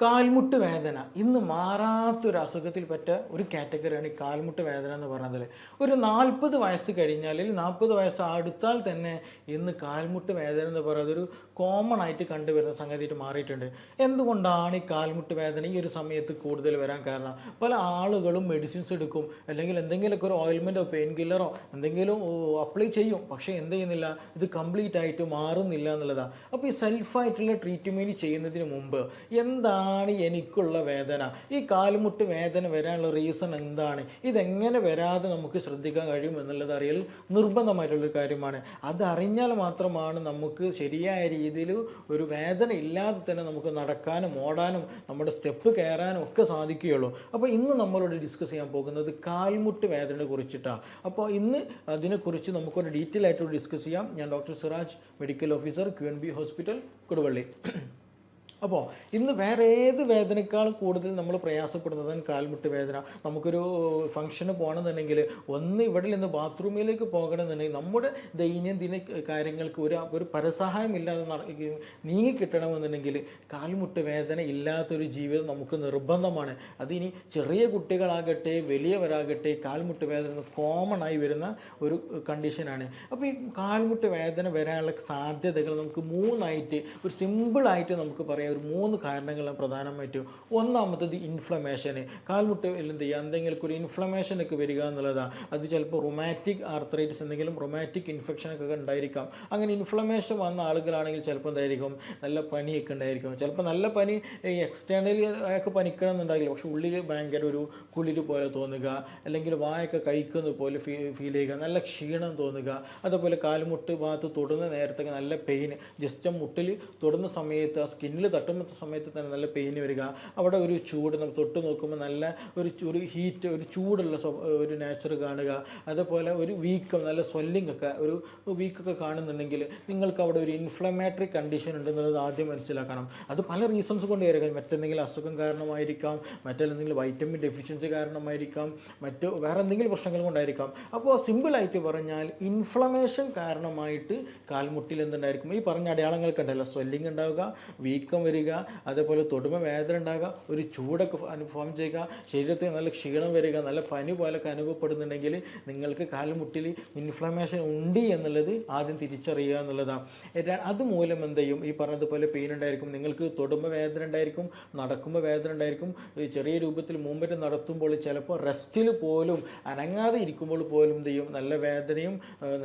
കാൽമുട്ട് വേദന ഇന്ന് മാറാത്തൊരു അസുഖത്തിൽപ്പെട്ട ഒരു കാറ്റഗറിയാണ് ഈ കാൽമുട്ട് വേദന എന്ന് പറയുന്നത്. ഒരു 40 വയസ്സ് കഴിഞ്ഞാൽ 40 വയസ്സ് അടുത്താൽ തന്നെ ഇന്ന് കാൽമുട്ട് വേദന എന്ന് പറയുന്നത് ഒരു കോമൺ ആയിട്ട് കണ്ടുവരുന്ന സംഗതിയായിട്ട് മാറിയിട്ടുണ്ട്. എന്തുകൊണ്ടാണ് ഈ കാൽമുട്ട് വേദന ഈ ഒരു സമയത്ത് കൂടുതൽ വരാൻ കാരണം? പല ആളുകളും മെഡിസിൻസ് എടുക്കും, അല്ലെങ്കിൽ എന്തെങ്കിലുമൊക്കെ ഒരു ഓയിൽമെൻറ്റോ പെയിൻ കില്ലറോ എന്തെങ്കിലും അപ്ലൈ ചെയ്യും, പക്ഷേ എന്ത് ചെയ്യുന്നില്ല, ഇത് കംപ്ലീറ്റ് ആയിട്ട് മാറുന്നില്ല എന്നുള്ളതാണ്. അപ്പോൾ ഈ സെൽഫായിട്ടുള്ള ട്രീറ്റ്മെൻറ്റ് ചെയ്യുന്നതിന് മുമ്പ് എന്താണ് എനിക്കുള്ള വേദന, ഈ കാൽമുട്ട് വേദന വരാനുള്ള റീസൺ എന്താണ്, ഇതെങ്ങനെ വരാതെ നമുക്ക് ശ്രദ്ധിക്കാൻ കഴിയും എന്നുള്ളത് അറിയൽ നിർബന്ധമായിട്ടുള്ളൊരു കാര്യമാണ്. അതറിഞ്ഞാൽ മാത്രമാണ് നമുക്ക് ശരിയായ രീതിയിൽ ഒരു വേദന ഇല്ലാതെ തന്നെ നമുക്ക് നടക്കാനും ഓടാനും നമ്മുടെ സ്റ്റെപ്പ് കയറാനും ഒക്കെ സാധിക്കുകയുള്ളൂ. അപ്പോൾ ഇന്ന് നമ്മളോട് ഡിസ്കസ് ചെയ്യാൻ പോകുന്നത് കാൽമുട്ട് വേദനയെ കുറിച്ചിട്ടാണ്. അപ്പോൾ ഇന്ന് അതിനെക്കുറിച്ച് നമുക്കൊരു ഡീറ്റെയിൽ ആയിട്ട് ഡിസ്കസ് ചെയ്യാം. ഞാൻ doctor Siraj, medical officer, QNB hospital, Koduvally. അപ്പോൾ ഇന്ന് വേറെ ഏത് വേദനയേക്കാളും കൂടുതൽ നമ്മൾ പ്രയാസപ്പെടുന്നതാണ് കാൽമുട്ട് വേദന. നമുക്കൊരു ഫംഗ്ഷന് പോകണമെന്നുണ്ടെങ്കിൽ ഒന്ന് ഇവിടെ നിന്ന് ബാത്റൂമിലേക്ക് പോകണമെന്നുണ്ടെങ്കിൽ നമ്മുടെ ദൈനംദിന കാര്യങ്ങൾക്ക് ഒരു പരസഹായം ഇല്ലാതെ നീങ്ങിക്കിട്ടണമെന്നുണ്ടെങ്കിൽ കാൽമുട്ട് വേദന ഇല്ലാത്തൊരു ജീവിതം നമുക്ക് നിർബന്ധമാണ്. അതിനി ചെറിയ കുട്ടികളാകട്ടെ വലിയവരാകട്ടെ കാൽമുട്ട് വേദന കോമൺ ആയി വരുന്ന ഒരു കണ്ടീഷനാണ്. അപ്പോൾ ഈ കാൽമുട്ട് വേദന വരാനുള്ള സാധ്യതകൾ നമുക്ക് മൂന്നായിട്ട് ഒരു സിമ്പിളായിട്ട് നമുക്ക് പറയാം. ഒരു 3 കാരണങ്ങളാണ് പ്രധാനമായിട്ടും. ഒന്നാമത്തത് ഇൻഫ്ലമേഷന്. കാൽമുട്ടിൽ എന്ത് ചെയ്യുക, എന്തെങ്കിലും ഒരു ഇൻഫ്ലമേഷനൊക്കെ വരിക എന്നുള്ളതാണ്. അത് ചിലപ്പോൾ റൊമാറ്റിക് ആർത്രൈറ്റിസ്, എന്തെങ്കിലും റൊമാറ്റിക് ഇൻഫെക്ഷനൊക്കെ ഉണ്ടായിരിക്കാം. അങ്ങനെ ഇൻഫ്ലമേഷൻ വന്ന ആളുകളാണെങ്കിൽ ചിലപ്പോൾ എന്തായിരിക്കും, നല്ല പനിയൊക്കെ ഉണ്ടായിരിക്കും. ചിലപ്പോൾ നല്ല പനി എക്സ്റ്റേണലി ഒക്കെ പനിക്കണം എന്നുണ്ടാകില്ല, പക്ഷെ ഉള്ളിൽ ഭയങ്കര ഒരു കുളിര് പോലെ തോന്നുക, അല്ലെങ്കിൽ വായൊക്കെ കഴിക്കുന്ന പോലെ ഫീൽ ചെയ്യുക, നല്ല ക്ഷീണം തോന്നുക. അതുപോലെ കാൽമുട്ട് ഭാഗത്ത് തൊടുന്ന നേരത്തൊക്കെ നല്ല പെയിൻ, ജസ്റ്റ് മുട്ടിൽ തൊടുന്ന സമയത്ത് ആ സ്കിന്നിൽ തട്ടുന്ന സമയത്ത് തന്നെ നല്ല പെയിൻ വരിക. അവിടെ ഒരു ചൂട് നമ്മൾ തൊട്ട് നോക്കുമ്പോൾ നല്ല ഒരു ഹീറ്റ്, ഒരു ചൂടുള്ള ഒരു നേച്ചർ കാണുക. അതുപോലെ ഒരു വീക്കം, നല്ല സ്വെല്ലിംഗ് ഒക്കെ, ഒരു വീക്കൊക്കെ കാണുന്നുണ്ടെങ്കിൽ നിങ്ങൾക്ക് അവിടെ ഒരു ഇൻഫ്ലമേറ്ററി കണ്ടീഷൻ ഉണ്ടെന്നുള്ളത് ആദ്യം മനസ്സിലാക്കണം. അത് പല റീസൺസ് കൊണ്ട് ആയിരിക്കാം. മറ്റെന്തെങ്കിലും അസുഖം കാരണമായിരിക്കാം, മറ്റെന്തെങ്കിലും വൈറ്റമിൻ ഡെഫിഷ്യൻസി കാരണമായിരിക്കാം, വേറെ എന്തെങ്കിലും പ്രശ്നങ്ങൾ കൊണ്ടായിരിക്കാം. അപ്പോൾ സിമ്പിളായിട്ട് പറഞ്ഞാൽ ഇൻഫ്ലമേഷൻ കാരണമായിട്ട് കാൽമുട്ടിൽ എന്തുണ്ടായിരിക്കും, ഈ പറഞ്ഞ അടയാളങ്ങൾക്ക് ഉണ്ടല്ലോ, സ്വെല്ലിംഗ് ഉണ്ടാവുക, വീക്കം വരിക, അതേപോലെ തൊടുമ വേദന ഉണ്ടാകുക, ഒരു ചൂടൊക്കെ അനുഭവം ചെയ്യുക, ശരീരത്തിൽ നല്ല ക്ഷീണം വരിക, നല്ല പനി പോലൊക്കെ അനുഭവപ്പെടുന്നുണ്ടെങ്കിൽ നിങ്ങൾക്ക് കാൽമുട്ടിൽ ഇൻഫ്ലമേഷൻ ഉണ്ട് എന്നുള്ളത് ആദ്യം തിരിച്ചറിയുക എന്നുള്ളതാണ്. അതുമൂലം എന്ത് ചെയ്യും, ഈ പറഞ്ഞതുപോലെ പെയിൻ ഉണ്ടായിരിക്കും, നിങ്ങൾക്ക് തൊടുമ വേദന ഉണ്ടായിരിക്കും, നടക്കുമ്പോൾ വേദന ഉണ്ടായിരിക്കും, ചെറിയ രൂപത്തിൽ മൂവ്മെൻറ്റ് നടത്തുമ്പോൾ ചിലപ്പോൾ റെസ്റ്റിൽ പോലും അനങ്ങാതെ ഇരിക്കുമ്പോൾ പോലും എന്ത് ചെയ്യും, നല്ല വേദനയും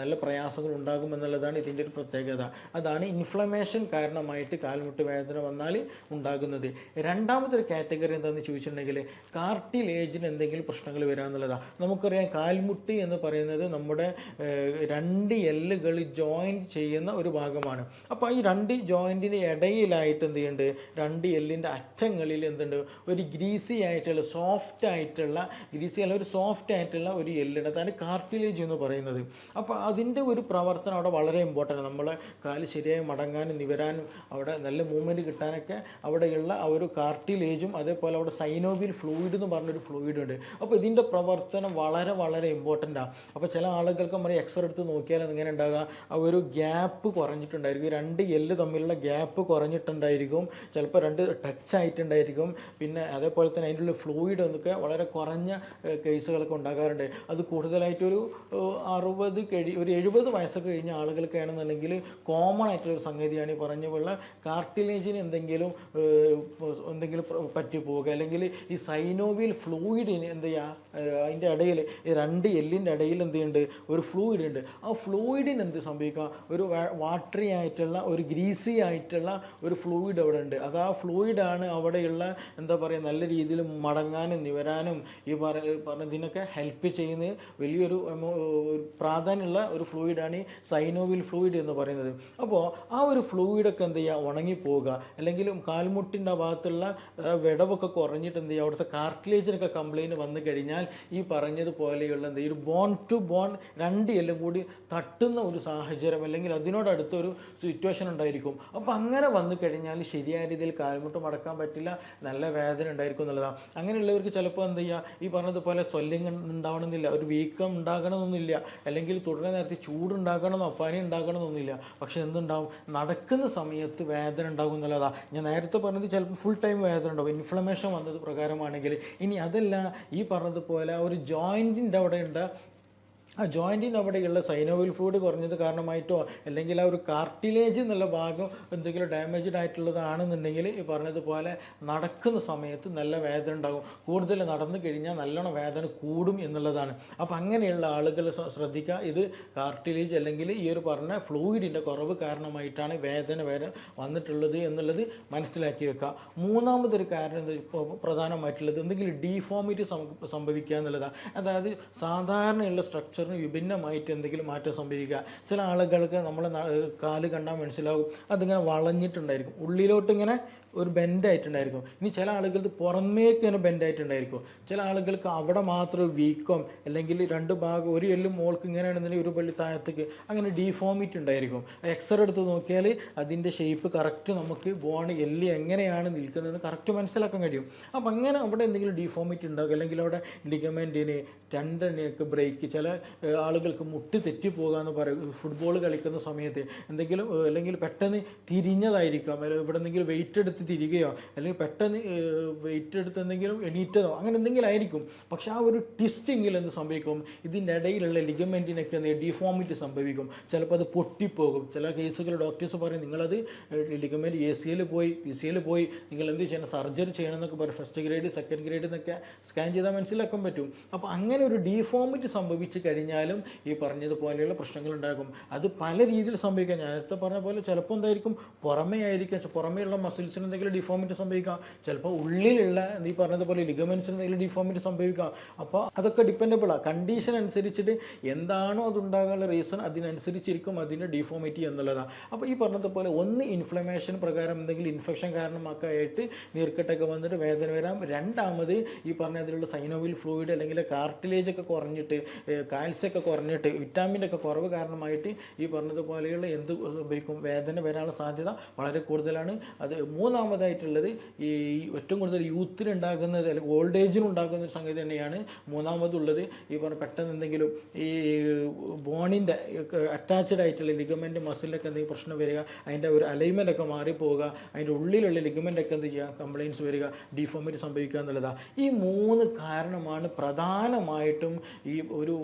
നല്ല പ്രയാസങ്ങളും ഉണ്ടാകും എന്നുള്ളതാണ് ഇതിൻ്റെ ഒരു പ്രത്യേകത. അതാണ് ഇൻഫ്ലമേഷൻ കാരണമായിട്ട് കാൽമുട്ട് വേദന വന്നാൽ ഉണ്ടാകുന്നത്. രണ്ടാമതൊരു കാറ്റഗറി എന്താണെന്ന് ചോദിച്ചിട്ടുണ്ടെങ്കിൽ കാർട്ടിലേജിന് എന്തെങ്കിലും പ്രശ്നങ്ങൾ വരിക എന്നുള്ളതാണ്. നമുക്കറിയാം കാൽമുട്ട് എന്ന് പറയുന്നത് നമ്മുടെ 2 എല്ലുകൾ ജോയിൻറ്റ് ചെയ്യുന്ന ഒരു ഭാഗമാണ്. അപ്പോൾ ഈ 2 ജോയിൻറ്റിന് ഇടയിലായിട്ട് എന്ത് ചെയ്യുന്നുണ്ട്, 2 എല്ലിൻ്റെ അറ്റങ്ങളിൽ എന്തുണ്ട്, ഒരു ഗ്രീസി ആയിട്ടുള്ള സോഫ്റ്റ് ആയിട്ടുള്ള ഒരു എല്ലുണ്ട്. അതാണ് കാർട്ടിലേജ് എന്ന് പറയുന്നത്. അപ്പോൾ അതിൻ്റെ ഒരു പ്രവർത്തനം അവിടെ വളരെ ഇമ്പോർട്ടൻ്റ്. നമ്മളെ കാല് ശരിയായി മടങ്ങാനും നിവരാനും അവിടെ നല്ല മൂവ്മെൻറ്റ് കിട്ടാനൊക്കെ അവിടെയുള്ള ആ ഒരു കാർട്ടിലേജും അതേപോലെ അവിടെ സൈനോവിയൽ ഫ്ലൂയിഡ് എന്ന് പറഞ്ഞൊരു ഫ്ലൂയിഡ് ഉണ്ട്. അപ്പോൾ ഇതിൻ്റെ പ്രവർത്തനം വളരെ വളരെ ഇമ്പോർട്ടൻ്റാണ്. അപ്പോൾ ചില ആളുകൾക്ക് നമ്മൾ എക്സ്റേ എടുത്ത് നോക്കിയാൽ എങ്ങനെ ഉണ്ടാകുക, ആ ഒരു ഗ്യാപ്പ് കുറഞ്ഞിട്ടുണ്ടായിരിക്കും, 2 എല്ല് തമ്മിലുള്ള ഗ്യാപ്പ് കുറഞ്ഞിട്ടുണ്ടായിരിക്കും, ചിലപ്പോൾ 2 ടച്ച് ആയിട്ടുണ്ടായിരിക്കും. പിന്നെ അതേപോലെ തന്നെ അതിൻ്റെ ഉള്ളിൽ ഫ്ലൂയിഡ് എന്നൊക്കെ വളരെ കുറഞ്ഞ കേസുകളൊക്കെ ഉണ്ടാകാറുണ്ട്. അത് കൂടുതലായിട്ടൊരു 70 വയസ്സൊക്കെ കഴിഞ്ഞ ആളുകൾക്കാണെന്നുണ്ടെങ്കിൽ കോമൺ ആയിട്ടുള്ളൊരു സംഗതിയാണ് ഈ പറഞ്ഞുള്ള കാർട്ടിലേജിന് എന്തെങ്കിലും പറ്റി പോവുക, അല്ലെങ്കിൽ ഈ സൈനോവിയൽ ഫ്ലൂയിഡിന് എന്ത് ചെയ്യുക, അതിൻ്റെ ഇടയിൽ ഈ 2 എല്ലിൻ്റെ ഇടയിൽ എന്ത് ചെയ്യുന്നുണ്ട്, ഒരു ഫ്ലൂയിഡ് ഉണ്ട്. ആ ഫ്ലൂയിഡിന് എന്ത് സംഭവിക്കുക, ഒരു വാട്ടറി ആയിട്ടുള്ള ഒരു ഗ്രീസി ആയിട്ടുള്ള ഒരു ഫ്ലൂയിഡ് അവിടെ ഉണ്ട്. അത് ആ ഫ്ലൂയിഡാണ് അവിടെയുള്ള എന്താ പറയുക, നല്ല രീതിയിൽ മടങ്ങാനും നിവരാനും ഈ പറഞ്ഞതിനൊക്കെ ഹെൽപ്പ് ചെയ്യുന്ന വലിയൊരു പ്രാധാന്യമുള്ള ഒരു ഫ്ലൂയിഡാണ് ഈ സൈനോവിയൽ ഫ്ലൂയിഡ് എന്ന് പറയുന്നത്. അപ്പോൾ ആ ഒരു ഫ്ലൂയിഡൊക്കെ എന്ത് ചെയ്യുക, ഉണങ്ങിപ്പോവുക, അല്ലെങ്കിൽ കാൽമുട്ടിൻ്റെ ഭാഗത്തുള്ള വിടവൊക്കെ കുറഞ്ഞിട്ട് എന്ത് ചെയ്യുക, അവിടുത്തെ കാർട്ടിലേജിനൊക്കെ കംപ്ലയിൻറ്റ് വന്നു കഴിഞ്ഞാൽ ഈ പറഞ്ഞതുപോലെയുള്ള എന്ത് ചെയ്യും, ഒരു ബോൺ ടു ബോൺ 2 എല്ലും കൂടി തട്ടുന്ന ഒരു സാഹചര്യം അല്ലെങ്കിൽ അതിനോടടുത്തൊരു സിറ്റുവേഷൻ ഉണ്ടായിരിക്കും. അപ്പോൾ അങ്ങനെ വന്നു കഴിഞ്ഞാൽ ശരിയായ രീതിയിൽ കാൽമുട്ട് മടക്കാൻ പറ്റില്ല, നല്ല വേദന ഉണ്ടായിരിക്കും എന്നുള്ളതാണ്. അങ്ങനെയുള്ളവർക്ക് ചിലപ്പോൾ എന്ത് ചെയ്യുക, ഈ പറഞ്ഞതുപോലെ സ്വെല്ലിങ് ഉണ്ടാവണമെന്നില്ല, ഒരു വീക്കം ഉണ്ടാകണമെന്നില്ല, അല്ലെങ്കിൽ തുടരെ നേരത്തെ ചൂടുണ്ടാകണമെന്നോ പനി ഉണ്ടാകണമെന്നൊന്നുമില്ല. പക്ഷെ എന്തുണ്ടാവും, നടക്കുന്ന സമയത്ത് വേദന ഉണ്ടാകും എന്നുള്ളത് എന്നുള്ളതാണ്. ഞാൻ നേരത്തെ പറഞ്ഞത് ചിലപ്പോൾ ഫുൾ ടൈം വേദന ഉണ്ടാവും ഇൻഫ്ലമേഷൻ വന്നത് പ്രകാരമാണെങ്കിൽ. ഇനി അതല്ല, ഈ പറഞ്ഞതുപോലെ ഒരു ജോയിൻറ്റിൻ്റെ അവിടെ ഉണ്ട്, ആ ജോയിൻറ്റിന് അവിടെയുള്ള സൈനോവിൽ ഫ്ലൂയിഡ് കുറഞ്ഞത് കാരണമായിട്ടോ അല്ലെങ്കിൽ ആ ഒരു കാർട്ടിലേജ് എന്നുള്ള ഭാഗം എന്തെങ്കിലും ഡാമേജ്ഡ് ആയിട്ടുള്ളതാണെന്നുണ്ടെങ്കിൽ ഈ പറഞ്ഞതുപോലെ നടക്കുന്ന സമയത്ത് നല്ല വേദന ഉണ്ടാകും. കൂടുതൽ നടന്നു കഴിഞ്ഞാൽ നല്ലോണം വേദന കൂടും എന്നുള്ളതാണ്. അപ്പോൾ അങ്ങനെയുള്ള ആളുകൾ ശ്രദ്ധിക്കുക, ഇത് കാർട്ടിലേജ് അല്ലെങ്കിൽ ഈ ഒരു പറഞ്ഞ ഫ്ലൂയിഡിൻ്റെ കുറവ് കാരണമായിട്ടാണ് വേദന വരെ വന്നിട്ടുള്ളത് എന്നുള്ളത് മനസ്സിലാക്കി വെക്കുക. മൂന്നാമതൊരു കാരണം ഇപ്പോൾ പ്രധാനമായിട്ടുള്ളത് എന്തെങ്കിലും ഡീഫോമിറ്റി സംഭവിക്കുക എന്നുള്ളതാണ്. അതായത് സാധാരണയുള്ള സ്ട്രക്ചർ വിഭിന്നമായിട്ട് എന്തെങ്കിലും മാറ്റം സംഭവിക്കുക. ചില ആളുകൾക്ക് നമ്മളെ കാല് കണ്ടാൽ മനസ്സിലാവും അതിങ്ങനെ വളഞ്ഞിട്ടുണ്ടായിരിക്കും, ഉള്ളിലോട്ട് ഇങ്ങനെ ഒരു ബെൻഡായിട്ടുണ്ടായിരിക്കും. ഇനി ചില ആളുകൾക്ക് പുറമേക്ക് ഇങ്ങനെ ബെൻഡായിട്ടുണ്ടായിരിക്കും. ചില ആളുകൾക്ക് അവിടെ മാത്രം വീക്കം അല്ലെങ്കിൽ രണ്ട് ഭാഗം ഒരു എല്ലും മോൾക്ക് ഇങ്ങനെയാണെന്നുണ്ടെങ്കിൽ ഒരു പള്ളി താഴത്തേക്ക് അങ്ങനെ ഡീഫോമിറ്റി ഉണ്ടായിരിക്കും. എക്സ്റേ എടുത്ത് നോക്കിയാൽ അതിൻ്റെ ഷേപ്പ് കറക്റ്റ് നമുക്ക് ബോൺ എല്ല് എങ്ങനെയാണ് നിൽക്കുന്നതെന്ന് കറക്റ്റ് മനസ്സിലാക്കാൻ കഴിയും. അപ്പം അങ്ങനെ അവിടെ എന്തെങ്കിലും ഡീഫോമിറ്റി ഉണ്ടാകും, അല്ലെങ്കിൽ അവിടെ ലിഗമെൻറ്റിന് ടെൻഡനൊക്കെ ബ്രേക്ക്, ചില ആളുകൾക്ക് മുട്ട് തെറ്റിപ്പോകുക എന്ന് പറയും. ഫുട്ബോൾ കളിക്കുന്ന സമയത്ത് എന്തെങ്കിലും അല്ലെങ്കിൽ പെട്ടെന്ന് തിരിഞ്ഞതായിരിക്കാം, ഇവിടെ എന്തെങ്കിലും വെയിറ്റ് എടുത്ത് തിരികെയോ അല്ലെങ്കിൽ പെട്ടെന്ന് വെയിറ്റ് എടുത്ത് എന്തെങ്കിലും എണീറ്റതോ അങ്ങനെ എന്തെങ്കിലും ആയിരിക്കും. പക്ഷെ ആ ഒരു ട്വിസ്റ്റിങ്ങിൽ എന്ത് സംഭവിക്കും, ഇതിൻ്റെ ഇടയിലുള്ള ലിഗമെൻറ്റിനൊക്കെ ഡീഫോമിറ്റി സംഭവിക്കും. ചിലപ്പോൾ അത് പൊട്ടിപ്പോകും. ചില കേസുകൾ ഡോക്ടേഴ്സ് പറയും നിങ്ങളത് ലിഗമെൻറ്റ് ACL പോയി PCL പോയി നിങ്ങൾ എന്ത് ചെയ്യണം, സർജറി ചെയ്യണം എന്നൊക്കെ പറയും. ഫസ്റ്റ് ഗ്രേഡ് സെക്കൻഡ് ഗ്രേഡ് എന്നൊക്കെ സ്കാൻ ചെയ്താൽ മനസ്സിലാക്കാൻ പറ്റും. അപ്പോൾ അങ്ങനെ ഒരു ഡീഫോമിറ്റി സംഭവിച്ച് കഴിഞ്ഞാലും ഈ പറഞ്ഞതുപോലെയുള്ള പ്രശ്നങ്ങൾ ഉണ്ടാകും. അത് പല രീതിയിൽ സംഭവിക്കാം. ഞാനത്തെ പറഞ്ഞ പോലെ ചിലപ്പോൾ എന്തായിരിക്കും പുറമേ ആയിരിക്കാം, പുറമേയുള്ള മസിൽസിന് എന്തെങ്കിലും ഡിഫോമിറ്റി സംഭവിക്കാം, ചിലപ്പോൾ ഉള്ളിലുള്ള ഈ പറഞ്ഞതുപോലെ ലിഗമെൻസിന് എന്തെങ്കിലും ഡിഫോമിറ്റി സംഭവിക്കാം. അപ്പോൾ അതൊക്കെ ഡിപ്പെൻഡബിളാണ്. കണ്ടീഷൻ അനുസരിച്ചിട്ട് എന്താണോ അതുണ്ടാകാനുള്ള റീസൺ അതിനനുസരിച്ചിരിക്കും അതിൻ്റെ ഡിഫോമിറ്റി എന്നുള്ളതാണ്. അപ്പോൾ ഈ പറഞ്ഞതുപോലെ ഒന്ന് ഇൻഫ്ലമേഷൻ പ്രകാരം എന്തെങ്കിലും ഇൻഫെക്ഷൻ കാരണമൊക്കെ ആയിട്ട് നീർക്കെട്ടൊക്കെ വന്നിട്ട് വേദന വരാം. രണ്ടാമത് ഈ പറഞ്ഞതിലുള്ള സൈനോവിൽ ഫ്ലൂയിഡ് അല്ലെങ്കിൽ കാർട്ടിലേജ് ഒക്കെ കുറഞ്ഞിട്ട് കാൽസ്യമൊക്കെ കുറഞ്ഞിട്ട് വിറ്റാമിൻ്റെ ഒക്കെ കുറവ് കാരണമായിട്ട് ഈ പറഞ്ഞതുപോലെയുള്ള എന്ത് സംഭവിക്കും, വേദന വരാനുള്ള സാധ്യത വളരെ കൂടുതലാണ്. അത് മൂന്നാമതായിട്ടുള്ളത് ഈ ഏറ്റവും കൂടുതൽ യൂത്തിനുണ്ടാകുന്നത് അല്ലെങ്കിൽ ഓൾഡ് ഏജിനുണ്ടാകുന്ന ഒരു സംഗതി തന്നെയാണ് മൂന്നാമതുള്ളത്. ഈ പറഞ്ഞ പെട്ടെന്ന് എന്തെങ്കിലും ഈ ബോണിൻ്റെ അറ്റാച്ച്ഡ് ആയിട്ടുള്ള ലിഗമെൻറ്റ് മസിലൊക്കെ എന്തെങ്കിലും പ്രശ്നം വരിക, അതിൻ്റെ ഒരു അലൈൻമെൻ്റ് ഒക്കെ മാറിപ്പോവുക, അതിൻ്റെ ഉള്ളിലുള്ള ലിഗമെൻ്റ് ഒക്കെ എന്ത് ചെയ്യുക കംപ്ലയിൻസ് വരിക, ഡിഫോമിറ്റി സംഭവിക്കുക എന്നുള്ളതാണ്. ഈ മൂന്ന് കാരണമാണ് പ്രധാനമായിട്ടും ഈ ഒരു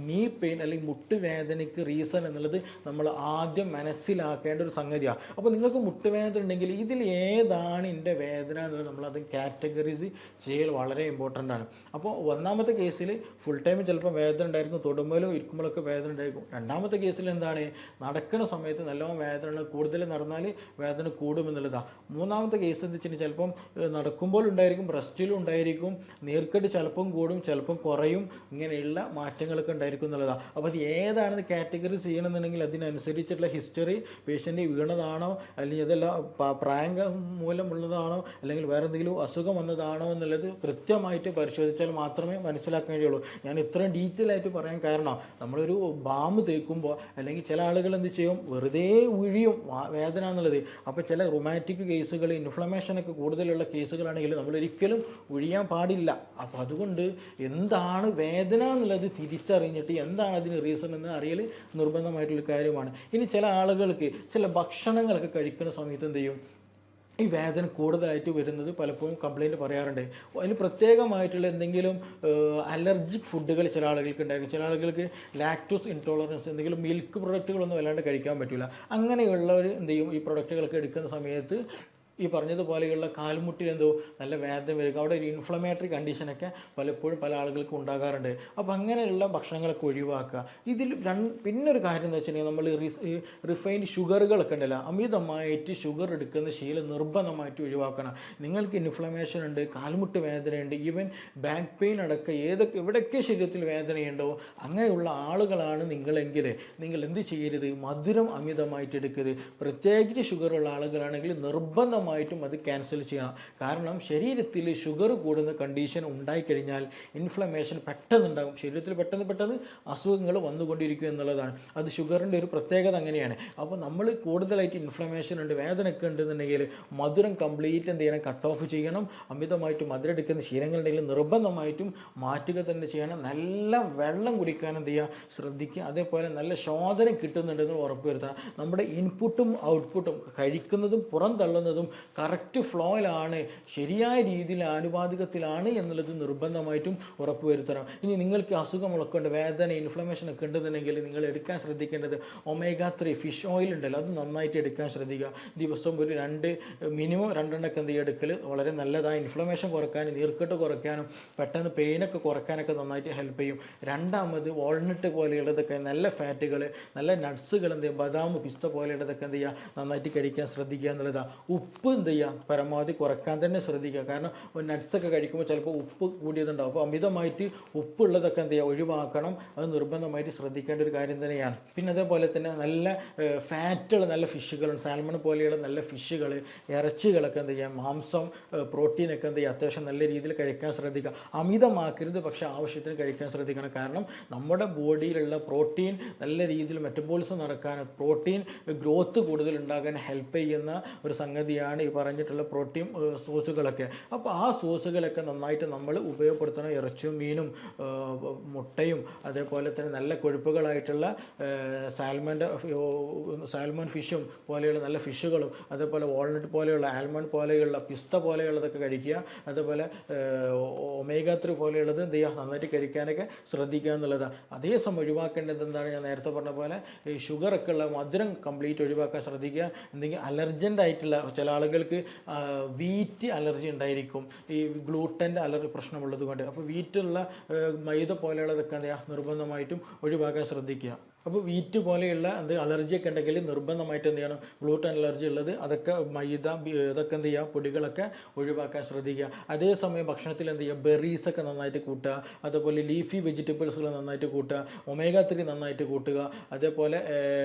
നീ പെയിൻ അല്ലെങ്കിൽ മുട്ടുവേദനയ്ക്ക് റീസൺ എന്നുള്ളത് നമ്മൾ ആദ്യം മനസ്സിലാക്കേണ്ട ഒരു സംഗതിയാണ്. അപ്പോൾ നിങ്ങൾക്ക് മുട്ടുവേദന ഉണ്ടെങ്കിൽ ഇതിൽ ഏതാണ് എൻ്റെ വേദന എന്നുള്ളത് നമ്മളത് കാറ്റഗറൈസ് ചെയ്യൽ വളരെ ഇമ്പോർട്ടൻ്റ് ആണ്. അപ്പോൾ ഒന്നാമത്തെ കേസിൽ ഫുൾ ടൈം ചിലപ്പോൾ വേദന ഉണ്ടായിരിക്കും, തൊടുമ്പോഴും ഇരിക്കുമ്പോഴൊക്കെ വേദന ഉണ്ടായിരിക്കും. രണ്ടാമത്തെ കേസിൽ എന്താണ്, നടക്കുന്ന സമയത്ത് നല്ലോണം വേദന, കൂടുതൽ നടന്നാൽ വേദന കൂടുമെന്നുള്ളതാണ്. മൂന്നാമത്തെ കേസ് എന്ന് വെച്ചിട്ടുണ്ടെങ്കിൽ ചിലപ്പം നടക്കുമ്പോൾ ഉണ്ടായിരിക്കും, ബ്രസ്റ്റിലും ഉണ്ടായിരിക്കും, നീർക്കെട്ട് ചിലപ്പം കൂടും ചിലപ്പം കുറയും, ഇങ്ങനെയുള്ള മാറ്റങ്ങളൊക്കെ ഉണ്ടായിരിക്കും എന്നുള്ളതാണ്. അപ്പോൾ അത് ഏതാണെന്ന് കാറ്റഗറി ചെയ്യണമെന്നുണ്ടെങ്കിൽ അതിനനുസരിച്ചുള്ള ഹിസ്റ്ററി, പേഷ്യൻ്റ് വീണതാണോ അല്ലെങ്കിൽ അതെല്ലാം പ്രായം മൂലമുള്ളതാണോ അല്ലെങ്കിൽ വേറെ എന്തെങ്കിലും അസുഖം വന്നതാണോ എന്നുള്ളത് കൃത്യമായിട്ട് പരിശോധിച്ചാൽ മാത്രമേ മനസ്സിലാക്കാൻ കഴിയുള്ളൂ. ഞാൻ ഇത്രയും ഡീറ്റെയിൽ ആയിട്ട് പറയാൻ കാരണം നമ്മളൊരു ബാം തേക്കുമ്പോൾ അല്ലെങ്കിൽ ചില ആളുകൾ എന്ത് ചെയ്യും വെറുതെ ഉഴിയും വേദന എന്നുള്ളത്. അപ്പോൾ ചില റൊമാറ്റിക് കേസുകൾ ഇൻഫ്ലമേഷനൊക്കെ കൂടുതലുള്ള കേസുകളാണെങ്കിൽ നമ്മളൊരിക്കലും ഒഴിയാൻ പാടില്ല. അപ്പോൾ അതുകൊണ്ട് എന്താണ് വേദന എന്നുള്ളത് തിരിച്ചറിഞ്ഞിട്ട് എന്താണ് അതിന് റീസൺ എന്ന് അറിയൽ നിർബന്ധമായിട്ടുള്ള കാര്യമാണ്. ഇനി ചില ആളുകൾക്ക് ചില ഭക്ഷണങ്ങളൊക്കെ കഴിക്കുന്ന സമയത്ത് എന്ത് ചെയ്യും ഈ വേദന കൂടുതലായിട്ട് വരുന്നത് പലപ്പോഴും കംപ്ലയിൻറ്റ് പറയാറുണ്ട്. അതിന് പ്രത്യേകമായിട്ടുള്ള എന്തെങ്കിലും അലർജിക് ഫുഡുകൾ ചില ആളുകൾക്ക് ഉണ്ടായിരിക്കും. ചില ആളുകൾക്ക് ലാക്ടോസ് ഇൻടോളറൻസ്, എന്തെങ്കിലും മിൽക്ക് പ്രൊഡക്റ്റുകളൊന്നും വല്ലാണ്ട് കഴിക്കാൻ പറ്റില്ല. അങ്ങനെയുള്ളവർ എന്ത് ചെയ്യും ഈ പ്രൊഡക്റ്റുകളൊക്കെ എടുക്കുന്ന സമയത്ത് ഈ പറഞ്ഞതുപോലെയുള്ള കാൽമുട്ടിൽ എന്തോ നല്ല വേദന വരിക, അവിടെ ഒരു ഇൻഫ്ലമേറ്ററി കണ്ടീഷനൊക്കെ പലപ്പോഴും പല ആളുകൾക്കും ഉണ്ടാകാറുണ്ട്. അപ്പോൾ അങ്ങനെയുള്ള ഭക്ഷണങ്ങളൊക്കെ ഒഴിവാക്കുക. ഇതിൽ പിന്നൊരു കാര്യം എന്ന് വെച്ചിട്ടുണ്ടെങ്കിൽ നമ്മൾ റിഫൈൻഡ് ഷുഗറുകളൊക്കെ ഉണ്ടല്ലോ, അമിതമായിട്ട് ഷുഗർ എടുക്കുന്ന ശീലം നിർബന്ധമായിട്ട് ഒഴിവാക്കണം. നിങ്ങൾക്ക് ഇൻഫ്ലമേഷൻ ഉണ്ട്, കാൽമുട്ട് വേദനയുണ്ട്, ഈവൻ ബാക്ക് പെയിൻ അടക്കം എവിടെയൊക്കെ ശരീരത്തിൽ വേദനയുണ്ടോ അങ്ങനെയുള്ള ആളുകളാണ് നിങ്ങളെങ്കിൽ നിങ്ങൾ എന്ത് ചെയ്യരുത്, മധുരം അമിതമായിട്ട് എടുക്കരുത്. പ്രത്യേകിച്ച് ഷുഗറുള്ള ആളുകളാണെങ്കിൽ നിർബന്ധമായിട്ടും അത് ക്യാൻസൽ ചെയ്യണം. കാരണം ശരീരത്തിൽ ഷുഗർ കൂടുന്ന കണ്ടീഷൻ ഉണ്ടായിക്കഴിഞ്ഞാൽ ഇൻഫ്ലമേഷൻ പെട്ടെന്നുണ്ടാകും, ശരീരത്തിൽ പെട്ടെന്ന് അസുഖങ്ങൾ വന്നുകൊണ്ടിരിക്കും എന്നുള്ളതാണ്. അത് ഷുഗറിൻ്റെ ഒരു പ്രത്യേകത അങ്ങനെയാണ്. അപ്പോൾ നമ്മൾ കൂടുതലായിട്ട് ഇൻഫ്ലമേഷൻ ഉണ്ട്, വേദനയൊക്കെ ഉണ്ടെന്നുണ്ടെങ്കിൽ മധുരം കംപ്ലീറ്റ് എന്ത് ചെയ്യണം, കട്ട് ഓഫ് ചെയ്യണം. അമിതമായിട്ട് മധുരം എടുക്കുന്ന ശീലങ്ങളുണ്ടെങ്കിൽ നിർബന്ധമായിട്ടും മാറ്റുക തന്നെ ചെയ്യണം. നല്ല വെള്ളം കുടിക്കാൻ എന്ത് ചെയ്യുക ശ്രദ്ധിക്കുക. അതേപോലെ നല്ല ശോധന കിട്ടുന്നുണ്ടെന്ന് ഉറപ്പുവരുത്തണം. നമ്മുടെ ഇൻപുട്ടും ഔട്ട്പുട്ടും കഴിക്കുന്നതും പുറം തള്ളുന്നതും കറക്റ്റ് ഫ്ലോയിലാണ്, ശരിയായ രീതിയിൽ ആനുപാതികത്തിലാണ് എന്നുള്ളത് നിർബന്ധമായിട്ടും ഉറപ്പുവരുത്തണം. ഇനി നിങ്ങൾക്ക് അസുഖങ്ങളൊക്കെ ഉണ്ട്, വേദന, ഇൻഫ്ലമേഷൻ ഒക്കെ ഉണ്ടെന്നുണ്ടെങ്കിൽ നിങ്ങൾ എടുക്കാൻ ശ്രദ്ധിക്കേണ്ടത് omega-3 ഫിഷ് ഓയിൽ ഉണ്ടല്ലോ, അത് നന്നായിട്ട് എടുക്കാൻ ശ്രദ്ധിക്കുക. ദിവസം ഒരു മിനിമം 2 എണ്ണമൊക്കെ എന്ത് ചെയ്യുക എടുക്കൽ വളരെ നല്ലതാണ്. ഇൻഫ്ലമേഷൻ കുറയ്ക്കാനും നീർക്കെട്ട് കുറയ്ക്കാനും പെട്ടെന്ന് പെയിനൊക്കെ കുറയ്ക്കാനൊക്കെ നന്നായിട്ട് ഹെൽപ്പ് ചെയ്യും. രണ്ടാമത് വാൾനട്ട് പോലെയുള്ളതൊക്കെ നല്ല ഫാറ്റുകൾ, നല്ല നട്ട്സുകൾ എന്ത് ചെയ്യുക, ബദാം, പിസ്ത പോലെയുള്ളതൊക്കെ എന്ത് ചെയ്യുക നന്നായിട്ട് കഴിക്കാൻ ശ്രദ്ധിക്കുക എന്നുള്ളതാണ്. ഉപ്പ് എന്ത് ചെയ്യുക പരമാവധി കുറയ്ക്കാൻ തന്നെ ശ്രദ്ധിക്കുക. കാരണം നട്ട്സൊക്കെ കഴിക്കുമ്പോൾ ചിലപ്പോൾ ഉപ്പ് കൂടിയതുണ്ടാവും. അപ്പോൾ അമിതമായിട്ട് ഉപ്പുള്ളതൊക്കെ എന്ത് ചെയ്യുക ഒഴിവാക്കണം. അത് നിർബന്ധമായിട്ട് ശ്രദ്ധിക്കേണ്ട ഒരു കാര്യം തന്നെയാണ്. പിന്നെ അതേപോലെ തന്നെ നല്ല ഫാറ്റുള്ള നല്ല ഫിഷുകളുണ്ട്, സാൽമൺ പോലെയുള്ള നല്ല ഫിഷുകൾ, ഇറച്ചികളൊക്കെ എന്ത് ചെയ്യുക, മാംസം, പ്രോട്ടീനൊക്കെ എന്ത് ചെയ്യുക അത്യാവശ്യം നല്ല രീതിയിൽ കഴിക്കാൻ ശ്രദ്ധിക്കുക. അമിതമാക്കരുത്, പക്ഷേ ആവശ്യത്തിന് കഴിക്കാൻ ശ്രദ്ധിക്കണം. കാരണം നമ്മുടെ ബോഡിയിലുള്ള പ്രോട്ടീൻ നല്ല രീതിയിൽ മെറ്റബോളിസം നടക്കാൻ, പ്രോട്ടീൻ ഗ്രോത്ത് കൂടുതൽ ഉണ്ടാകാൻ ഹെൽപ്പ് ചെയ്യുന്ന ഒരു സംഗതിയാണ് ഈ പറഞ്ഞിട്ടുള്ള പ്രോട്ടീൻ സോസുകളൊക്കെ. അപ്പോൾ ആ സോസുകളൊക്കെ നന്നായിട്ട് നമ്മൾ ഉപയോഗപ്പെടുത്തണം. ഇറച്ചിയും മീനും മുട്ടയും അതേപോലെ തന്നെ നല്ല കൊഴുപ്പുകളായിട്ടുള്ള സാൽമൺ ഫിഷും പോലെയുള്ള നല്ല ഫിഷുകളും, അതേപോലെ വാൾനട്ട് പോലെയുള്ള, ആൽമണ്ട് പോലെയുള്ള, പിസ്ത പോലെയുള്ളതൊക്കെ കഴിക്കുക. അതേപോലെ omega-3 പോലെയുള്ളത് എന്ത് ചെയ്യുക നന്നായിട്ട് കഴിക്കാനൊക്കെ ശ്രദ്ധിക്കുക എന്നുള്ളതാണ്. അതേസമയം ഒഴിവാക്കേണ്ടത് എന്താണ്, ഞാൻ നേരത്തെ പറഞ്ഞ പോലെ ഈ ഷുഗറൊക്കെ ഉള്ള മധുരം കംപ്ലീറ്റ് ഒഴിവാക്കാൻ ശ്രദ്ധിക്കുക. എന്തെങ്കിലും അലർജൻ്റ് ആയിട്ടുള്ള ചില ആളുകൾക്ക് വീറ്റ് അലർജി ഉണ്ടായിരിക്കും, ഈ ഗ്ലൂട്ടൻ്റെ അലർജി പ്രശ്നമുള്ളത് കൊണ്ട്. അപ്പോൾ വീറ്റുള്ള മൈദ പോലെയുള്ളതൊക്കെ എന്ത് ചെയ്യുക നിർബന്ധമായിട്ടും ഒഴിവാക്കാൻ ശ്രദ്ധിക്കുക. അപ്പോൾ വീറ്റ് പോലെയുള്ള അലർജിയൊക്കെ ഉണ്ടെങ്കിൽ നിർബന്ധമായിട്ട് എന്ത് ചെയ്യണം, ഗ്ലൂട്ടൻ അലർജി ഉള്ളത് അതൊക്കെ മൈദ ഇതൊക്കെ എന്ത് ചെയ്യുക പൊടികളൊക്കെ ഒഴിവാക്കാൻ ശ്രദ്ധിക്കുക. അതേസമയം ഭക്ഷണത്തിൽ എന്ത് ചെയ്യുക ബെറീസൊക്കെ നന്നായിട്ട് കൂട്ടുക, അതേപോലെ ലീഫി വെജിറ്റബിൾസുകൾ നന്നായിട്ട് കൂട്ടുക, omega-3 നന്നായിട്ട് കൂട്ടുക. അതേപോലെ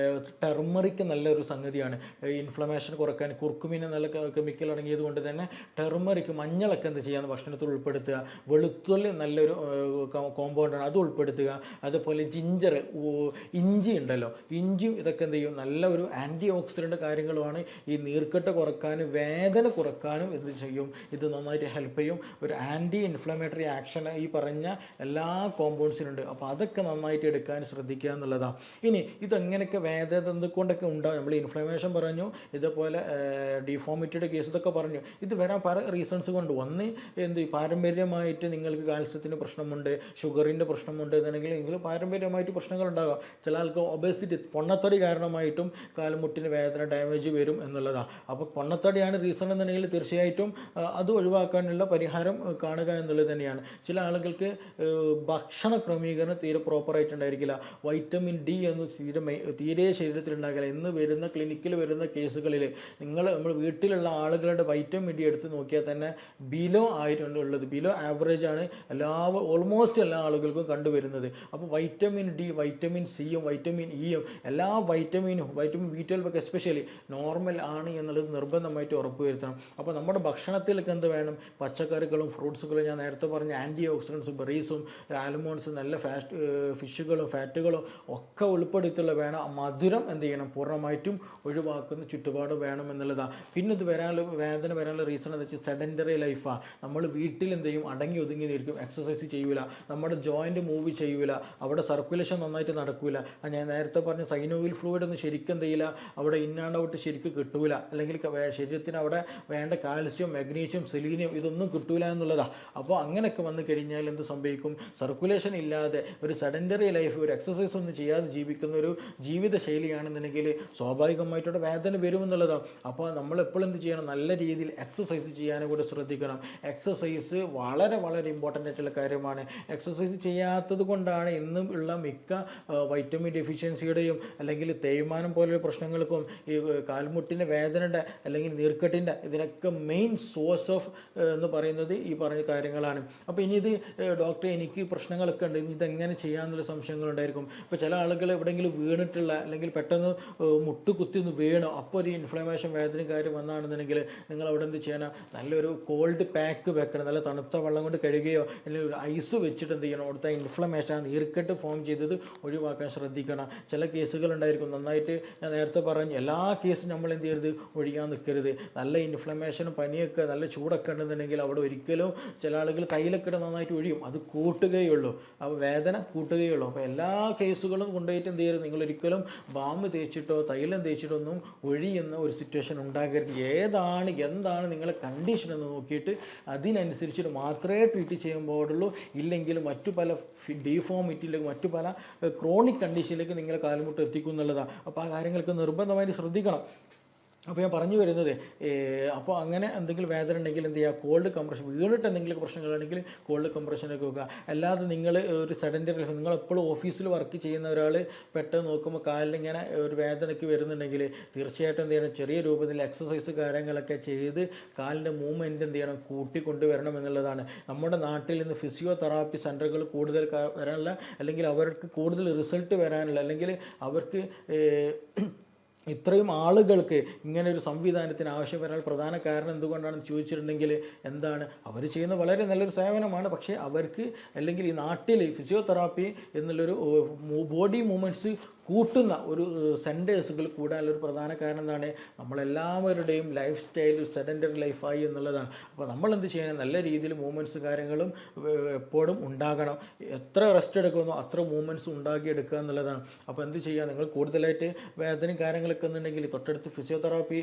ടെർമറിക്ക് നല്ലൊരു സംഗതിയാണ് ഇൻഫ്ലമേഷൻ കുറയ്ക്കാൻ. കുർക്കുമിന് നല്ല കെമിക്കൽ അടങ്ങിയത് കൊണ്ട് തന്നെ ടെർമറിക്ക്, മഞ്ഞളൊക്കെ എന്ത് ചെയ്യാന്ന് ഭക്ഷണത്തിൽ ഉൾപ്പെടുത്തുക. വെളുത്തുള്ളി നല്ലൊരു കോമ്പൗണ്ടാണ്, അത് ഉൾപ്പെടുത്തുക. അതേപോലെ ജിഞ്ചർ, ഇഞ്ചി ഉണ്ടല്ലോ, ഇഞ്ചിയും ഇതൊക്കെ എന്ത് ചെയ്യും നല്ല ഒരു ആൻറ്റി ഓക്സിഡൻ്റ് കാര്യങ്ങളുമാണ്. ഈ നീർക്കെട്ട് കുറക്കാനും വേദന കുറക്കാനും എന്ത് ചെയ്യും, ഇത് നന്നായിട്ട് ഹെൽപ്പ് ചെയ്യും. ഒരു ആൻറ്റി ഇൻഫ്ലമേറ്ററി ആക്ഷൻ ഈ പറഞ്ഞ എല്ലാ കോമ്പൗണ്ട്സിനുണ്ട്. അപ്പോൾ അതൊക്കെ നന്നായിട്ട് എടുക്കാൻ ശ്രദ്ധിക്കുക എന്നുള്ളതാണ്. ഇനി ഇതെങ്ങനെയൊക്കെ വേദന എന്തുകൊണ്ടൊക്കെ ഉണ്ടാകും, നമ്മൾ ഇൻഫ്ലമേഷൻ പറഞ്ഞു, ഇതേപോലെ ഡിഫോമിറ്റിയുടെ കേസ് ഇതൊക്കെ പറഞ്ഞു. ഇത് വരാൻ പല റീസൺസ് കൊണ്ട്. ഒന്ന് പാരമ്പര്യമായിട്ട് നിങ്ങൾക്ക് കാൽസ്യത്തിന് പ്രശ്നമുണ്ട്, ഷുഗറിൻ്റെ പ്രശ്നമുണ്ട് എന്നുണ്ടെങ്കിൽ നിങ്ങൾക്ക് പാരമ്പര്യമായിട്ട് പ്രശ്നങ്ങളുണ്ടാകാം. ചില ആൾക്ക് ഒബേസിറ്റി, പൊണ്ണത്തടി കാരണമായിട്ടും കാൽമുട്ടിന് വേദന, ഡാമേജ് വരും എന്നുള്ളതാണ്. അപ്പോൾ പൊണ്ണത്തടിയാണ് റീസൺ എന്നുണ്ടെങ്കിൽ തീർച്ചയായിട്ടും അത് ഒഴിവാക്കാനുള്ള പരിഹാരം കാണുക എന്നുള്ളത് തന്നെയാണ്. ചില ആളുകൾക്ക് ഭക്ഷണ ക്രമീകരണം തീരെ പ്രോപ്പറായിട്ടുണ്ടായിരിക്കില്ല. വൈറ്റമിൻ ഡി എന്ന് തീരെ ശരീരത്തിൽ ഉണ്ടാകില്ല. ഇന്ന് വരുന്ന ക്ലിനിക്കിൽ വരുന്ന കേസുകളിൽ നമ്മൾ വീട്ടിലുള്ള ആളുകളുടെ വൈറ്റമിൻ ഡി എടുത്ത് നോക്കിയാൽ തന്നെ ബിലോ ആയിട്ടുണ്ട് ഉള്ളത്, ബിലോ ആവറേജ് ആണ് ഓൾമോസ്റ്റ് എല്ലാ ആളുകൾക്കും കണ്ടുവരുന്നത്. അപ്പോൾ വൈറ്റമിൻ ഡി, വൈറ്റമിൻ സിയും വൈറ്റമിൻ ഇയും എല്ലാ വൈറ്റമിനും, വൈറ്റമിൻ B12 ഒക്കെ എസ്പെഷ്യലി നോർമൽ ആണ് എന്നുള്ളത് നിർബന്ധമായിട്ട് ഉറപ്പുവരുത്തണം. അപ്പോൾ നമ്മുടെ ഭക്ഷണത്തിലൊക്കെ എന്ത് വേണം, പച്ചക്കറികളും ഫ്രൂട്ട്സുകളും, ഞാൻ നേരത്തെ പറഞ്ഞ ആൻറ്റി ഓക്സിഡൻസും ബെറീസും ആൽമോണ്ട്സും നല്ല ഫിഷുകളും ഫാറ്റുകളും ഒക്കെ ഉൾപ്പെടുത്തിയുള്ള വേണം. മധുരം എന്ത് ചെയ്യണം പൂർണ്ണമായിട്ടും ഒഴിവാക്കുന്ന ചുറ്റുപാട് വേണം എന്നുള്ളതാണ്. പിന്നെ ഇത് വേദന വരാനുള്ള റീസൺ എന്താ വെച്ചാൽ സെഡൻറ്ററി ലൈഫാണ്. നമ്മൾ വീട്ടിൽ എന്ത് ചെയ്യും, അടങ്ങി ഒതുങ്ങി നിൽക്കും, എക്സസൈസ് ചെയ്യൂല, നമ്മുടെ ജോയിൻറ്റ് മൂവ് ചെയ്യൂല, അവിടെ സർക്കുലേഷൻ നന്നായിട്ട് നടക്കൂല. ഞാൻ നേരത്തെ പറഞ്ഞ സൈനോവിൽ ഫ്ലൂയിഡ് ഒന്നും ശരിക്കും എന്ത് ചെയ്യില്ല, അവിടെ ഇൻ ആൻഡ് ഔട്ട് ശരിക്കും കിട്ടൂല. അല്ലെങ്കിൽ ശരീരത്തിന് അവിടെ വേണ്ട കാൽസ്യം, മാഗ്നീഷ്യം, സെലീനിയം ഇതൊന്നും കിട്ടൂല എന്നുള്ളതാണ്. അപ്പോൾ അങ്ങനെയൊക്കെ വന്നു കഴിഞ്ഞാൽ എന്ത് സംഭവിക്കും, സർക്കുലേഷൻ ഇല്ലാതെ ഒരു സെഡൻറ്ററി ലൈഫ്, ഒരു എക്സസൈസ് ഒന്നും ചെയ്യാതെ ജീവിക്കുന്ന ഒരു ജീവിത ശൈലിയാണെന്നുണ്ടെങ്കിൽ സ്വാഭാവികമായിട്ടുള്ള വേദന വരുമെന്നുള്ളതാണ്. അപ്പോൾ നമ്മൾ എപ്പോഴും എന്ത് ചെയ്യണം, നല്ല രീതിയിൽ എക്സസൈസ് ചെയ്യാനും കൂടെ ശ്രദ്ധിക്കണം. എക്സസൈസ് വളരെ വളരെ ഇമ്പോർട്ടൻ്റ് ആയിട്ടുള്ള കാര്യമാണ്. എക്സസൈസ് ചെയ്യാത്തത് കൊണ്ടാണ് ഇന്നും ഉള്ള മിക്ക വൈറ്റമിൻ ഡെഫിഷ്യൻസിയുടെയും അല്ലെങ്കിൽ തേയ്മാനം പോലെയുള്ള പ്രശ്നങ്ങൾക്കും ഈ കാൽമുട്ടിൻ്റെ വേദനയുടെ അല്ലെങ്കിൽ നീർക്കെട്ടിൻ്റെ ഇതിനൊക്കെ മെയിൻ സോഴ്സ് ഓഫ് എന്ന് പറയുന്നത് ഈ പറഞ്ഞ കാര്യങ്ങളാണ്. അപ്പോൾ ഇനി ഇത് ഡോക്ടറെ എനിക്ക് പ്രശ്നങ്ങളൊക്കെ ഉണ്ട്, ഇതെങ്ങനെ ചെയ്യാമെന്നുള്ള സംശയങ്ങളുണ്ടായിരിക്കും. ഇപ്പോൾ ചില ആളുകൾ എവിടെയെങ്കിലും വീണിട്ടുള്ള അല്ലെങ്കിൽ പെട്ടെന്ന് മുട്ടുകുത്തി ഒന്ന് വീണോ, അപ്പോൾ ഒരു ഇൻഫ്ലമേഷൻ വേദന കാര്യം വന്നാണെന്നുണ്ടെങ്കിൽ നിങ്ങൾ അവിടെ എന്ത് ചെയ്യണം, നല്ലൊരു കോൾഡ് പാക്ക് വെക്കണം. നല്ല തണുത്ത വെള്ളം കൊണ്ട് കഴുകുകയോ അല്ലെങ്കിൽ ഒരു ഐസ് വെച്ചിട്ട് എന്ത് ചെയ്യണം, അവിടുത്തെ ഇൻഫ്ലമേഷൻ നീർക്കെട്ട് ഫോം ചെയ്തത് ഒഴിവാക്കാൻ ശ്രദ്ധിക്കണം. ശ്രദ്ധിക്കണം. ചില കേസുകളുണ്ടായിരിക്കും നന്നായിട്ട്, ഞാൻ നേരത്തെ പറഞ്ഞു, എല്ലാ കേസും നമ്മൾ എന്ത് ചെയ്യരുത്, ഒഴിയാൻ നിൽക്കരുത്. നല്ല ഇൻഫ്ലമേഷനും പനിയൊക്കെ നല്ല ചൂടൊക്കെ ഉണ്ടെന്നുണ്ടെങ്കിൽ അവിടെ ഒരിക്കലും ചില ആളുകൾ കയ്യിലൊക്കെ നന്നായിട്ട് ഒഴിയും, അത് കൂട്ടുകയുള്ളൂ, അപ്പോൾ വേദന കൂട്ടുകയുള്ളൂ. അപ്പോൾ എല്ലാ കേസുകളും കൊണ്ടുപോയിട്ട് എന്ത് ചെയ്യരുത്, നിങ്ങളൊരിക്കലും ബാം തേച്ചിട്ടോ തൈലം തേച്ചിട്ടോ ഒന്നും ഒഴിയുന്ന ഒരു സിറ്റുവേഷൻ ഉണ്ടാകരുത്. എന്താണ് നിങ്ങളെ കണ്ടീഷൻ എന്ന് നോക്കിയിട്ട് അതിനനുസരിച്ചിട്ട് മാത്രമേ ട്രീറ്റ് ചെയ്യാൻ പാടുള്ളൂ. ഇല്ലെങ്കിൽ മറ്റു പല ഡീഫോമിറ്റിയിലേക്ക്, മറ്റു പല ക്രോണിക് കണ്ടീഷനിലേക്ക് നിങ്ങളെ കാൽമുട്ട് എത്തിക്കും എന്നുള്ളതാണ്. അപ്പോൾ ആ കാര്യങ്ങൾക്ക് നിർബന്ധമായിട്ട് ശ്രദ്ധിക്കണം. അപ്പോൾ ഞാൻ പറഞ്ഞു വരുന്നത്, അപ്പോൾ അങ്ങനെ എന്തെങ്കിലും വേദന ഉണ്ടെങ്കിൽ എന്ത് ചെയ്യുക, കോൾഡ് കംപ്രഷൻ, വീണിട്ട് എന്തെങ്കിലും പ്രശ്നങ്ങളുണ്ടെങ്കിൽ കോൾഡ് കംപ്രഷനൊക്കെ വെക്കുക. അല്ലാതെ നിങ്ങൾ ഒരു സെഡൻറ്ററി ലൈഫ്, നിങ്ങളെപ്പോഴും ഓഫീസിൽ വർക്ക് ചെയ്യുന്ന ഒരാൾ പെട്ടെന്ന് നോക്കുമ്പോൾ കാലിൽ ഇങ്ങനെ ഒരു വേദനയ്ക്ക് വരുന്നുണ്ടെങ്കിൽ തീർച്ചയായിട്ടും എന്ത് ചെയ്യണം, ചെറിയ രൂപത്തിൽ എക്സസൈസ് കാര്യങ്ങളൊക്കെ ചെയ്ത് കാലിൻ്റെ മൂവ്മെൻറ്റ് എന്ത് ചെയ്യണം, കൂട്ടിക്കൊണ്ടുവരണം എന്നുള്ളതാണ്. നമ്മുടെ നാട്ടിൽ നിന്ന് ഫിസിയോതെറാപ്പി സെൻറ്ററുകൾ കൂടുതൽ വരാനുള്ള, അല്ലെങ്കിൽ അവർക്ക് കൂടുതൽ റിസൾട്ട് വരാനുള്ള, അല്ലെങ്കിൽ അവർക്ക് ഇത്രയും ആളുകൾക്ക് ഇങ്ങനെ ഒരു സംവിധാനത്തിന് ആവശ്യം വരാൻ പ്രധാന കാരണം എന്തുകൊണ്ടാണെന്ന് ചോദിച്ചിട്ടുണ്ടെങ്കിൽ എന്താണ്, അവർ ചെയ്യുന്ന വളരെ നല്ലൊരു സേവനമാണ്. പക്ഷേ അവർക്ക്, അല്ലെങ്കിൽ ഈ നാട്ടിൽ ഫിസിയോതെറാപ്പി എന്നുള്ളൊരു ബോഡി മൂവ്മെൻറ്റ്സ് കൂട്ടുന്ന ഒരു സെൻറ്റേഴ്സുകൾ കൂടാനുള്ളൊരു പ്രധാന കാരണം എന്താണ്, നമ്മളെല്ലാവരുടെയും ലൈഫ് സ്റ്റൈൽ സെഡൻറ്ററി ലൈഫായി എന്നുള്ളതാണ്. അപ്പോൾ നമ്മൾ എന്ത് ചെയ്യണം, നല്ല രീതിയിൽ മൂവ്മെൻറ്റ്സ് കാര്യങ്ങളും എപ്പോഴും ഉണ്ടാകണം. എത്ര റെസ്റ്റ് എടുക്കുന്നോ അത്ര മൂവ്മെൻറ്റ്സ് ഉണ്ടാക്കിയെടുക്കുക എന്നുള്ളതാണ്. അപ്പോൾ എന്ത് ചെയ്യുക, നിങ്ങൾ കൂടുതലായിട്ട് വേദനയും കാര്യങ്ങളൊക്കെ എന്നുണ്ടെങ്കിൽ തൊട്ടടുത്ത് ഫിസിയോതെറാപ്പി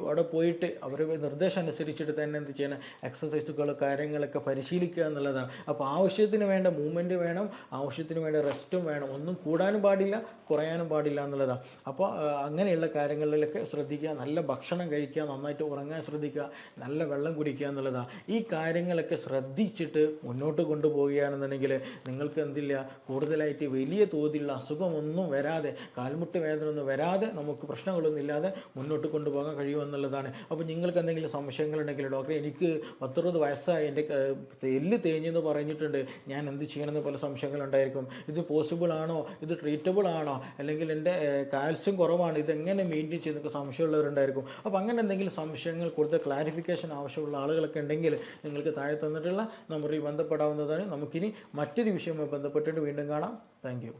അവിടെ പോയിട്ട് അവരുടെ നിർദ്ദേശം അനുസരിച്ചിട്ട് തന്നെ എന്ത് ചെയ്യണം, എക്സസൈസുകൾ കാര്യങ്ങളൊക്കെ പരിശീലിക്കുക എന്നുള്ളതാണ്. അപ്പോൾ ആവശ്യത്തിന് വേണ്ട മൂവ്മെൻറ്റ് വേണം, ആവശ്യത്തിന് വേണ്ട റെസ്റ്റും വേണം. ഒന്നും കൂടാനും പാടില്ല, കുറയാനും പാടില്ല എന്നുള്ളതാണ്. അപ്പോൾ അങ്ങനെയുള്ള കാര്യങ്ങളിലൊക്കെ ശ്രദ്ധിക്കുക, നല്ല ഭക്ഷണം കഴിക്കുക, നന്നായിട്ട് ഉറങ്ങാൻ ശ്രദ്ധിക്കുക, നല്ല വെള്ളം കുടിക്കുക എന്നുള്ളതാണ്. ഈ കാര്യങ്ങളൊക്കെ ശ്രദ്ധിച്ചിട്ട് മുന്നോട്ട് കൊണ്ടുപോവുകയാണെന്നുണ്ടെങ്കിൽ നിങ്ങൾക്ക് എന്തില്ല, കൂടുതലായിട്ട് വലിയ തോതിലുള്ള അസുഖമൊന്നും വരാതെ, കാൽമുട്ട് വേദന ഒന്നും വരാതെ, നമുക്ക് പ്രശ്നങ്ങളൊന്നും ഇല്ലാതെ മുന്നോട്ട് കൊണ്ടുപോകാൻ കഴിയുമെന്നുള്ളതാണ്. അപ്പോൾ നിങ്ങൾക്ക് എന്തെങ്കിലും സംശയങ്ങളുണ്ടെങ്കിൽ, ഡോക്ടറെ എനിക്ക് 10-20 വയസ്സായി, എൻ്റെ എല്ല് തേഞ്ഞെന്ന് പറഞ്ഞിട്ടുണ്ട്, ഞാൻ എന്ത് ചെയ്യണമെന്ന് പല സംശയങ്ങളുണ്ടായിരിക്കും. ഇത് പോസിബിൾ ആണോ, ഇത് ട്രീറ്റബിൾ ആണോ, അല്ലെങ്കിൽ എൻ്റെ കാൽസ്യം കുറവാണ്, ഇതെങ്ങനെ മെയിൻറ്റെയിൻ ചെയ്തൊക്കെ സംശയമുള്ളവരുണ്ടായിരിക്കും. അപ്പോൾ അങ്ങനെ എന്തെങ്കിലും സംശയങ്ങൾ, കൂടുതൽ ക്ലാരിഫിക്കേഷൻ ആവശ്യമുള്ള ആളുകളൊക്കെ ഉണ്ടെങ്കിൽ നിങ്ങൾക്ക് താഴെ തന്നിട്ടുള്ള നമ്പറിൽ ബന്ധപ്പെടാവുന്നതാണ്. നമുക്കിനി മറ്റൊരു വിഷയവുമായി ബന്ധപ്പെട്ടിട്ട് വീണ്ടും കാണാം. താങ്ക്